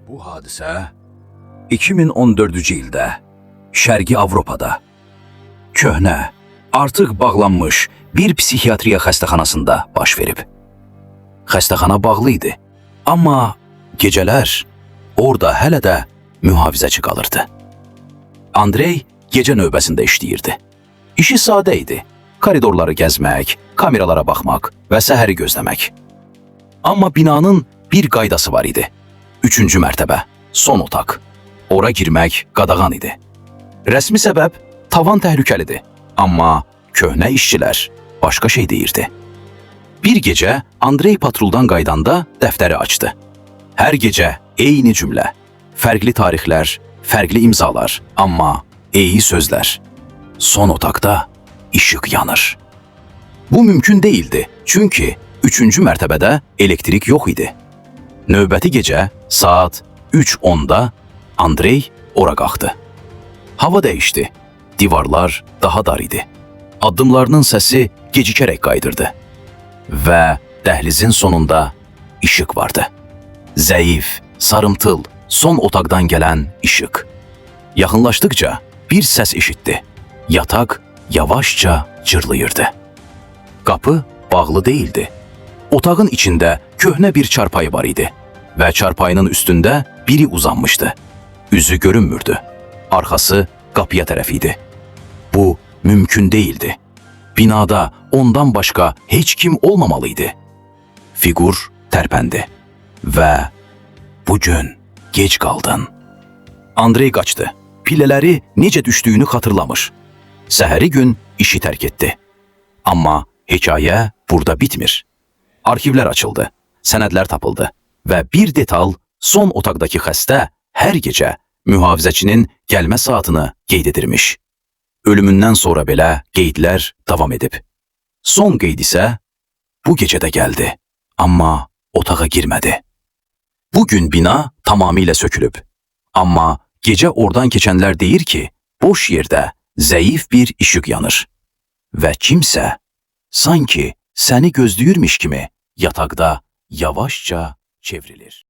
Bu hadisə 2014-cü ildə Şərqi Avropada köhnə, artıq bağlanmış bir psixiatriya xəstəxanasında baş verib. Xəstəxana bağlı idi, amma gecələr orada hələ də mühafizəçi qalırdı. Andrey gecə növbəsində işləyirdi. İşi sadə idi. Koridorları gəzmək, kameralara baxmaq və səhəri gözləmək. Amma binanın bir qaydası var idi. 3-cü mərtəbə, son otaq. Ora girmək qadağan idi. Rəsmi səbəb tavan təhlükəlidir, amma köhnə işçilər başqa şey deyirdi. Bir gecə Andrey patruldan qaydanda dəftəri açdı. Hər gecə eyni cümlə, fərqli tarixlər, fərqli imzalar, amma eyni sözlər. Son otaqda işıq yanır. Bu mümkün değildi, çünki 3-cü mərtəbədə elektrik yox idi. Növbəti gecə saat 3:10-da Andrey ora qalxdı. Hava dəyişdi. Divarlar daha dar idi. Addımlarının səsi gecikərək qaydırdı. Və dəhlizin sonunda işıq vardı. Zəif, sarımtıl, son otaqdan gələn işıq. Yaxınlaşdıkca bir səs eşitdi. Yataq yavaşca cırlayırdı. Qapı bağlı değildi. Otağın içində köhnə bir çarpayı var idi və çarpayının üstündə biri uzanmışdı. Üzü görünmürdü. Arxası qapıya tərəf idi. Bu mümkün değildi. Binada ondan başqa heç kim olmamalıydı. Figur tərpəndi və "Bugün gec qaldın." Andrey qaçdı. Pillələri necə düşdüyünü xatırlamış. Səhəri gün işi tərk etdi. Amma hekayə burada bitmir. Arxivlər açıldı, sənədlər tapıldı və bir detal son otaqdakı xəstə hər gecə mühafizəçinin gəlmə saatını qeyd edirmiş. Ölümündən sonra belə qeydlər davam edib. Son qeyd isə bu gecədə gəldi, amma otağa girmədi. Bugün bina tamamilə sökülüb. Amma gecə oradan keçənlər deyir ki, boş yerdə zəif bir işıq yanır. Və kimsə sanki səni gözləyirmiş kimi yataqda yavaşca çevrilir.